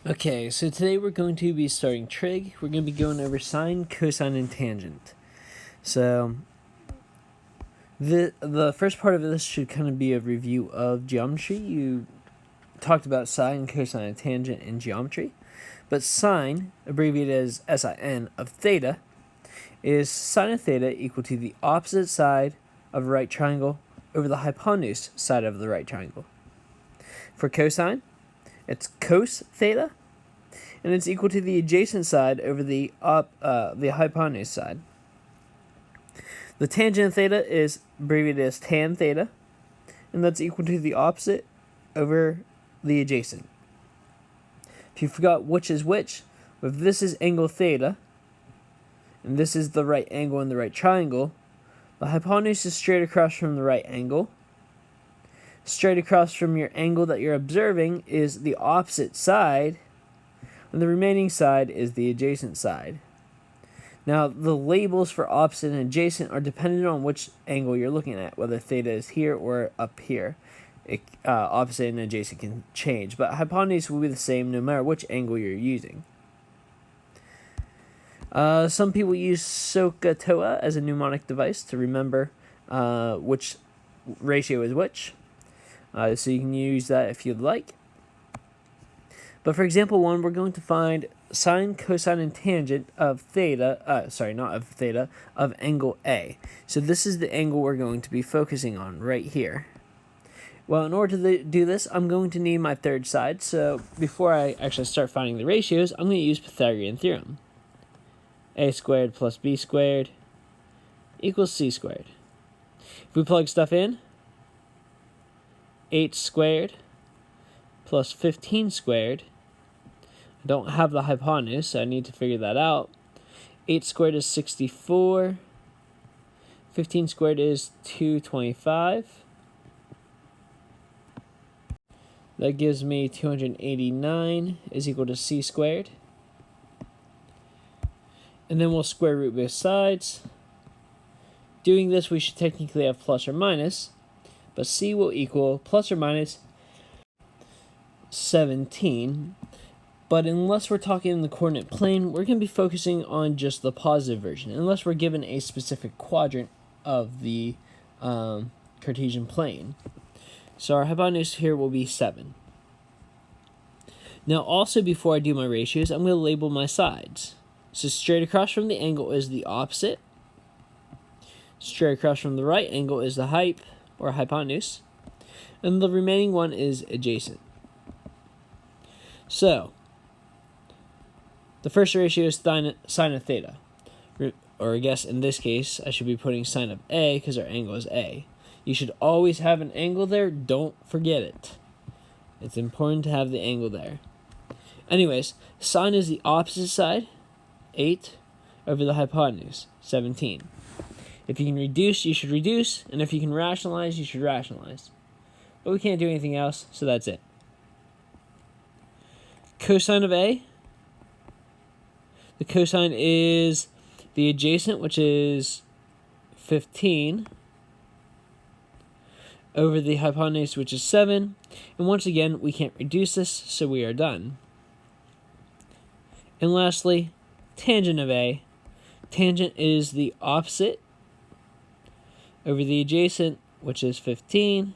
Okay, so today we're going to be starting trig. We're going to be going over sine, cosine, and tangent. So the first part of this should kind of be a review of geometry. You talked about sine, cosine, and tangent in geometry. But sine, abbreviated as sin of theta, is sine of theta equal to the opposite side of a right triangle over the hypotenuse side of the right triangle. For cosine, it's cos theta, and it's equal to the adjacent side over the hypotenuse side. The tangent of theta is abbreviated as tan theta, and that's equal to the opposite over the adjacent. If you forgot which is which, if this is angle theta, and this is the right angle in the right triangle, the hypotenuse is straight across from the right angle. Straight across from your angle that you're observing is the opposite side, and the remaining side is the adjacent side. Now, the labels for opposite and adjacent are dependent on which angle you're looking at, whether theta is here or up here. Opposite and adjacent can change, but hypotenuse will be the same no matter which angle you're using. Some people use SOHCAHTOA as a mnemonic device to remember which ratio is which. So you can use that if you'd like. But for example 1, we're going to find sine, cosine, and tangent of theta, of angle A. So this is the angle we're going to be focusing on right here. Well, in order to do this, I'm going to need my third side. So before I actually start finding the ratios, I'm going to use Pythagorean theorem. A squared plus B squared equals C squared. If we plug stuff in, 8 squared plus 15 squared. I don't have the hypotenuse, so I need to figure that out. 8 squared is 64. 15 squared is 225. That gives me 289 is equal to C squared. And then we'll square root both sides. Doing this, we should technically have plus or minus, but C will equal plus or minus 17. But unless we're talking in the coordinate plane, we're going to be focusing on just the positive version, unless we're given a specific quadrant of the Cartesian plane. So our hypotenuse here will be 7. Now also, before I do my ratios, I'm going to label my sides. So straight across from the angle is the opposite. Straight across from the right angle is the hype, or hypotenuse. And the remaining one is adjacent. So, the first ratio is sine of theta. Or I guess in this case, I should be putting sine of A because our angle is A. You should always have an angle there. Don't forget it. It's important to have the angle there. Anyways, sine is the opposite side, 8, over the hypotenuse, 17. If you can reduce, you should reduce, and if you can rationalize, you should rationalize. But we can't do anything else, so that's it. Cosine of A. The cosine is the adjacent, which is 15, over the hypotenuse, which is 7. And once again, we can't reduce this, so we are done. And lastly, tangent of A. Tangent is the opposite over the adjacent, which is 15,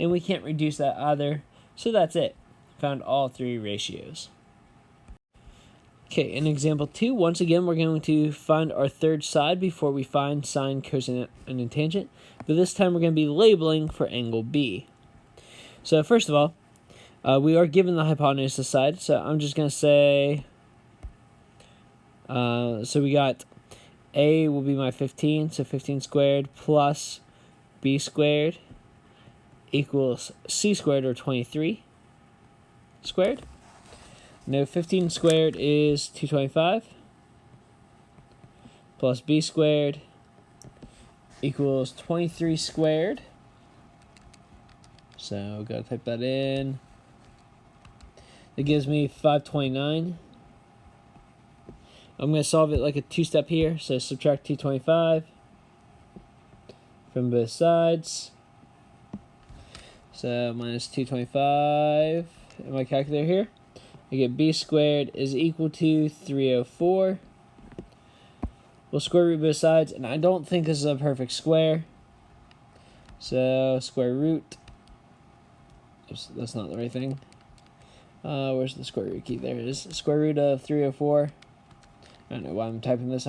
and we can't reduce that either, so that's it. Found all three ratios. Okay, in example 2, once again, we're going to find our third side before we find sine, cosine, and tangent, but this time we're going to be labeling for angle B. So first of all, we are given the hypotenuse side, so I'm just going to say, so we got A will be my 15, so 15 squared plus B squared equals C squared, or 23 squared. Now 15 squared is 225 plus B squared equals 23 squared. So gotta type that in. That gives me 529. I'm going to solve it like a two-step here. So subtract 225 from both sides. So minus 225 in my calculator here. I get b squared is equal to 304. We'll square root both sides, and I don't think this is a perfect square. So square root. Oops, that's not the right thing. Where's the square root key? There it is. Square root of 304. I don't know why I'm typing this.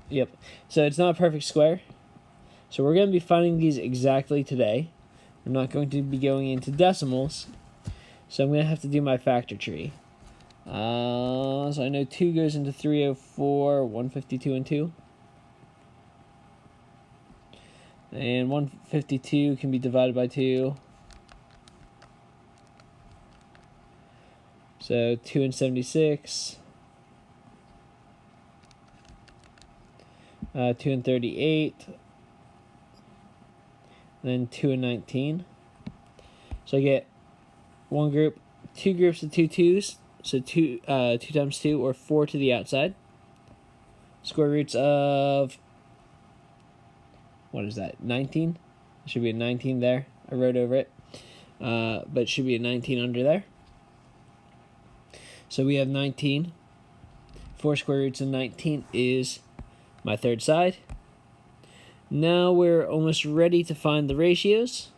Yep. So it's not a perfect square. So we're going to be finding these exactly today. We're not going to be going into decimals. So I'm going to have to do my factor tree. So I know 2 goes into 304, 152, and 2. And 152 can be divided by 2. So 2 and 76. 2 and 38. And then 2 and 19. So I get one group, 2 groups of 2 2s. So 2 times 2, or 4 to the outside. Square roots of, what is that, 19? There should be a 19 there. I wrote over it. But it should be a 19 under there. So we have 19. 4 square roots of 19 is my third side. Now we're almost ready to find the ratios.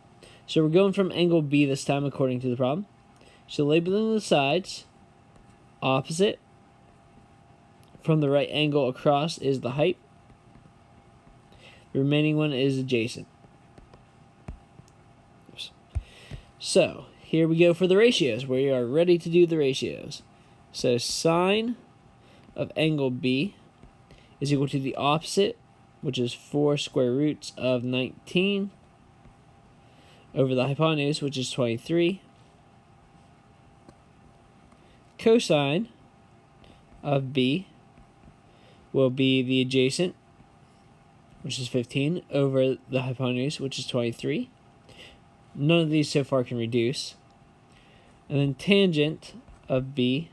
So we're going from angle B this time according to the problem. So labeling the sides, opposite from the right angle across is the height. The remaining one is adjacent. Oops. So here we go for the ratios. We are ready to do the ratios. So sine of angle B is equal to the opposite, which is 4 square roots of 19, over the hypotenuse, which is 23. Cosine of B will be the adjacent, which is 15, over the hypotenuse, which is 23. None of these so far can reduce. And then tangent of B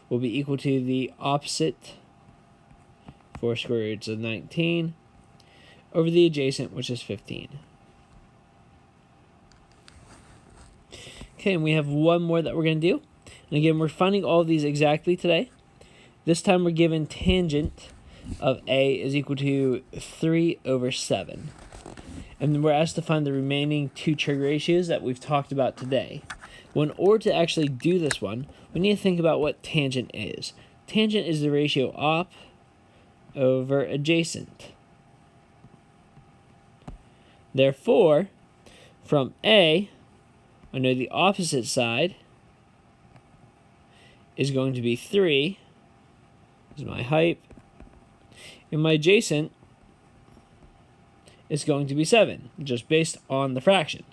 will be equal to the opposite, 4 square roots of 19, over the adjacent, which is 15. Okay, and we have one more that we're going to do. And again, we're finding all of these exactly today. This time we're given tangent of A is equal to 3 over 7. And then we're asked to find the remaining 2 trig ratios that we've talked about today. Well, in order to actually do this one, we need to think about what tangent is. Tangent is the ratio op over adjacent. Therefore, from A, I know the opposite side is going to be 3, is my height, and my adjacent is going to be 7, just based on the fraction.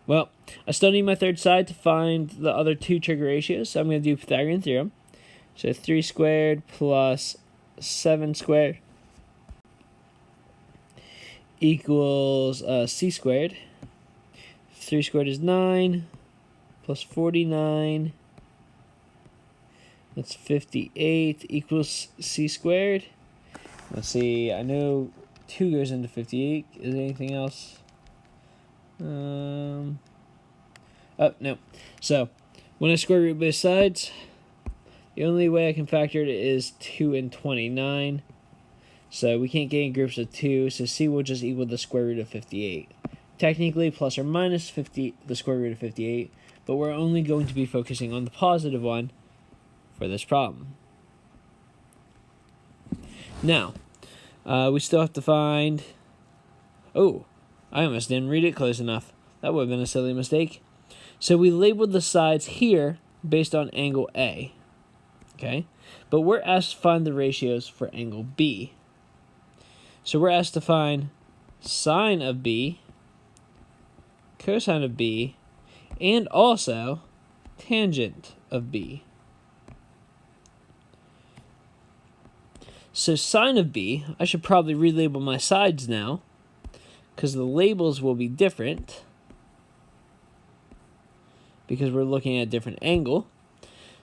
Well, I still need my third side to find the other 2 trig ratios, so I'm going to do Pythagorean theorem. So 3 squared plus 7 squared equals c squared. 3 squared is 9, plus 49, that's 58, equals c squared. Let's see, I know 2 goes into 58. Is there anything else? Oh, no. So, when I square root both sides, the only way I can factor it is 2 and 29. So we can't get in groups of 2, so c will just equal the square root of 58. Technically, plus or minus 50, the square root of 58, but we're only going to be focusing on the positive one for this problem. Now, we still have to find... Oh, I almost didn't read it close enough. That would have been a silly mistake. So we labeled the sides here based on angle A. Okay? But we're asked to find the ratios for angle B. So we're asked to find sine of B, cosine of B, and also tangent of B. So sine of B, I should probably relabel my sides now, because the labels will be different, because we're looking at a different angle.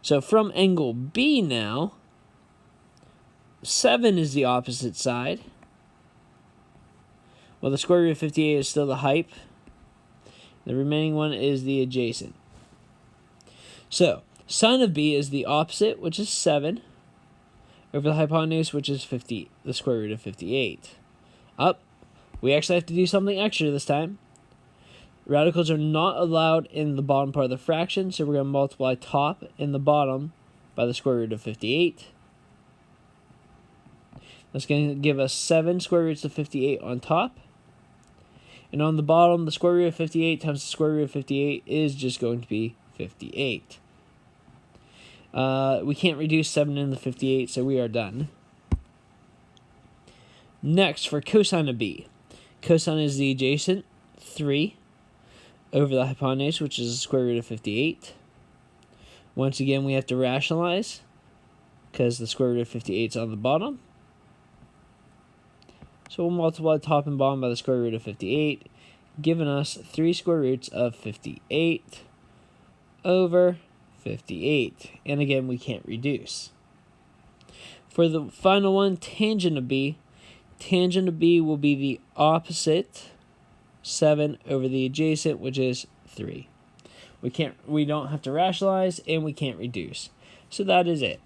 So from angle B now, 7 is the opposite side. Well, the square root of 58 is still the height. The remaining one is the adjacent. So, sine of b is the opposite, which is 7, over the hypotenuse, which is the square root of 58. Up, we actually have to do something extra this time. Radicals are not allowed in the bottom part of the fraction, so we're going to multiply top and the bottom by the square root of 58. That's going to give us 7 square roots of 58 on top. And on the bottom, the square root of 58 times the square root of 58 is just going to be 58. We can't reduce 7 into 58, so we are done. Next, for cosine of b. Cosine is the adjacent, 3, over the hypotenuse, which is the square root of 58. Once again, we have to rationalize, because the square root of 58 is on the bottom. So we'll multiply top and bottom by the square root of 58, giving us 3 square roots of 58 over 58. And again, we can't reduce. For the final one, tangent of b. Tangent of b will be the opposite, 7 over the adjacent, which is 3. We don't have to rationalize, and we can't reduce. So that is it.